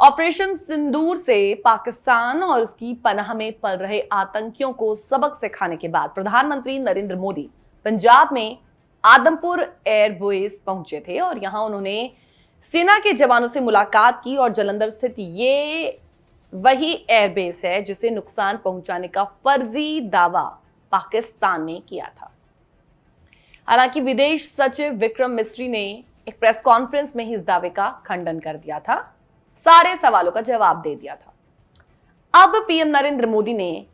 Operation सिंदूर से पाकिस्तान और उसकी पनाह में पल रहे आतंकियों को सबक सिखाने के बाद प्रधानमंत्री नरेंद्र मोदी पंजाब में आदमपुर एयरबेस पहुंचे थे और यहां उन्होंने सेना के जवानों से मुलाकात की। और जालंधर स्थित ये वही एयरबेस है जिसे नुकसान पहुंचाने का फर्जी दावा पाकिस्तान ने किया था। हालांकि विदेश सचिव विक्रम मिस्री ने एक प्रेस कॉन्फ्रेंस में ही इस दावे का खंडन कर दिया था, सारे सवालों का जवाब दे दिया था। अब पीएम नरेंद्र मोदी ने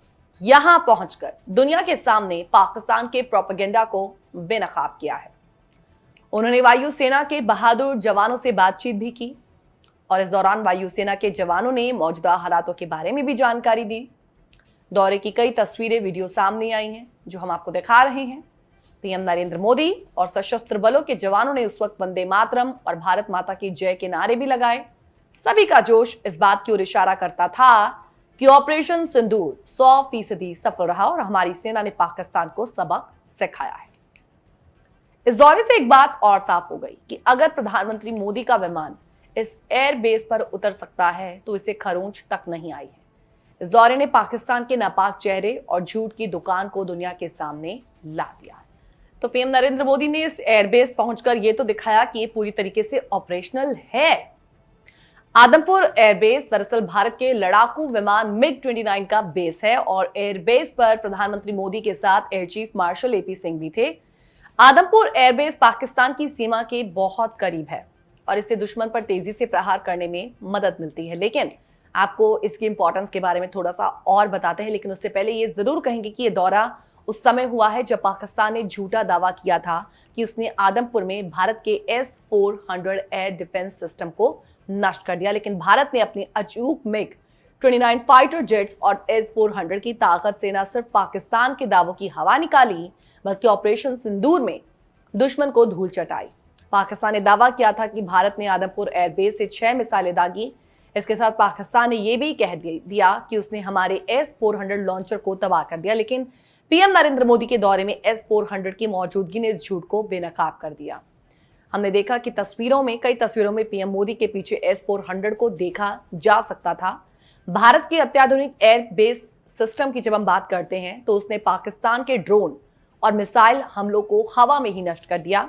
यहां पहुंचकर दुनिया के सामने पाकिस्तान के प्रोपेगेंडा को बेनकाब किया है। उन्होंने वायुसेना के बहादुर जवानों से बातचीत भी की और इस दौरान वायुसेना के जवानों ने मौजूदा हालातों के बारे में भी जानकारी दी। दौरे की कई तस्वीरें, वीडियो सामने आई हैं जो हम आपको दिखा रहे हैं। पीएम नरेंद्र मोदी और सशस्त्र बलों के जवानों ने उस वक्त वंदे मातरम और भारत माता की जय के नारे भी लगाए। सभी का जोश इस बात की ओर इशारा करता था कि ऑपरेशन सिंदूर 100% सफल रहा और हमारी सेना ने पाकिस्तान को सबक सिखाया है। इस दौरे से एक बात और साफ हो गई कि अगर प्रधानमंत्री मोदी का विमान इस एयरबेस पर उतर सकता है तो इसे खरोंच तक नहीं आई है। इस दौरे ने पाकिस्तान के नापाक चेहरे और झूठ की दुकान को दुनिया के सामने ला दिया है। तो पीएम नरेंद्र मोदी ने इस एयरबेस पहुंचकर यह तो दिखाया कि ये पूरी तरीके से ऑपरेशनल है। आदमपुर एयरबेस दरअसल भारत के लड़ाकू विमान MiG-29 का बेस है और एयरबेस पर प्रधानमंत्री मोदी के साथ air chief marshal AP Singh भी थे। आदमपुर एयरबेस पाकिस्तान की सीमा के बहुत करीब है और इससे दुश्मन पर तेजी से प्रहार करने में मदद मिलती है। लेकिन आपको इसकी इंपॉर्टेंस के बारे में थोड़ा सा और बताते हैं, लेकिन उससे पहले ये जरूर कहेंगे कि ये दौरा उस समय हुआ है जब पाकिस्तान ने झूठा दावा किया था कि उसने आदमपुर में भारत के S-400 एयर डिफेंस सिस्टम को नष्ट कर दिया। लेकिन भारत ने अपनी अचूक MiG-29 फाइटर जेट्स और S-400 की ताकत से न सिर्फ पाकिस्तान के दावों की हवा निकाली बल्कि ऑपरेशन सिंदूर में दुश्मन को धूल चटाई। पाकिस्तान ने दावा किया था कि भारत ने आदमपुर एयरबेस से 6 मिसाइलें दागी। इसके साथ पाकिस्तान ने यह भी कह दिया कि उसने हमारे S-400 लॉन्चर को तबाह कर दिया। लेकिन पीएम नरेंद्र मोदी के दौरे में S-400 की मौजूदगी ने इस झूठ को बेनकाब कर दिया। हमने देखा कि कई तस्वीरों में पीएम मोदी के पीछे S-400 को देखा जा सकता था। भारत के अत्याधुनिक एयर बेस सिस्टम की जब हम बात करते हैं तो उसने पाकिस्तान के ड्रोन और मिसाइल हमलों को हवा में ही नष्ट कर दिया।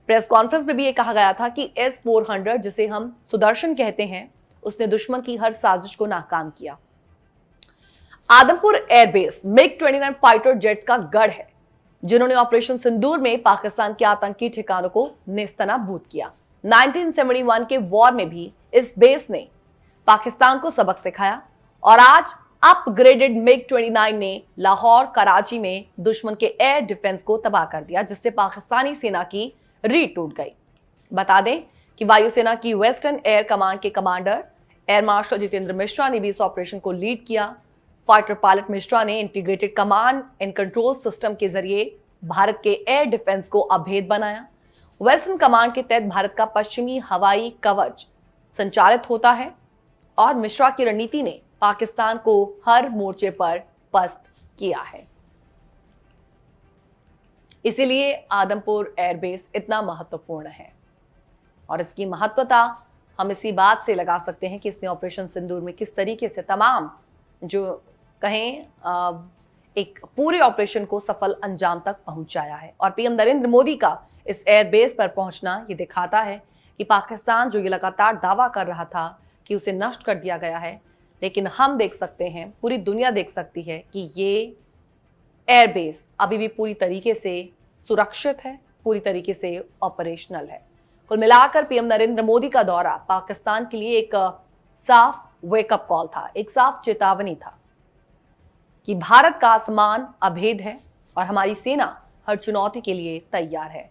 प्रेस कॉन्फ्रेंस में भी ये कहा गया था कि S-400 जिसे हम सुदर्शन कहते हैं उसने दुश्मन की हर साजिश को नाकाम किया। Adampur airbase MiG-29 fighter jets का गढ़ है जिन्होंने ऑपरेशन सिंदूर में पाकिस्तान के आतंकी ठिकानों को नेस्तनाबूद किया। 1971 के वॉर में भी इस बेस ने पाकिस्तान को सबक सिखाया और आज अपग्रेडेड MiG-29 ने लाहौर, कराची में दुश्मन के एयर डिफेंस को तबाह कर दिया, जिससे पाकिस्तानी सेना की रीढ़ टूट गई। बता दें कि वायुसेना की वेस्टर्न एयर कमांड के commander air marshal Jitendra Mishra ने भी इस ऑपरेशन को लीड किया। फाइटर पायलट मिश्रा ने integrated command and control system के जरिए भारत के एयर डिफेंस को अभेद बनाया। वेस्टर्न कमांड के तहत भारत का पश्चिमी हवाई कवच संचालित होता है और मिश्रा की रणनीति ने पाकिस्तान को हर मोर्चे पर पस्त किया है। इसीलिए आदमपुर एयरबेस इतना महत्वपूर्ण है और इसकी महत्वता हम इसी बात से लगा सकते हैं कि इसने ऑपरेशन सिंदूर में किस तरीके से तमाम जो कहें एक पूरे ऑपरेशन को सफल अंजाम तक पहुंचाया है। और पीएम नरेंद्र मोदी का इस एयरबेस पर पहुंचना ये दिखाता है कि पाकिस्तान जो ये लगातार दावा कर रहा था कि उसे नष्ट कर दिया गया है, लेकिन हम देख सकते हैं, पूरी दुनिया देख सकती है कि ये एयरबेस अभी भी पूरी तरीके से सुरक्षित है, पूरी तरीके से ऑपरेशनल है। कुल मिलाकर पीएम नरेंद्र मोदी का दौरा पाकिस्तान के लिए एक साफ वेकअप कॉल था, एक साफ चेतावनी था कि भारत का आसमान अभेद है और हमारी सेना हर चुनौती के लिए तैयार है।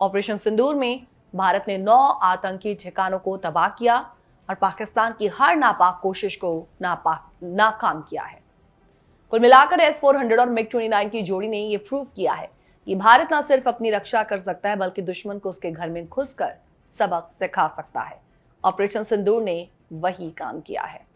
ऑपरेशन सिंदूर में भारत ने 9 आतंकी ठिकानों को तबाह किया और पाकिस्तान की हर नापाक कोशिश को नाकाम किया है। कुल मिलाकर S-400 और MiG-29 की जोड़ी ने यह प्रूव किया है कि भारत न सिर्फ अपनी रक्षा कर सकता है बल्कि दुश्मन को उसके घर में घुसकर सबक सिखा सकता है। ऑपरेशन सिंदूर ने वही काम किया है।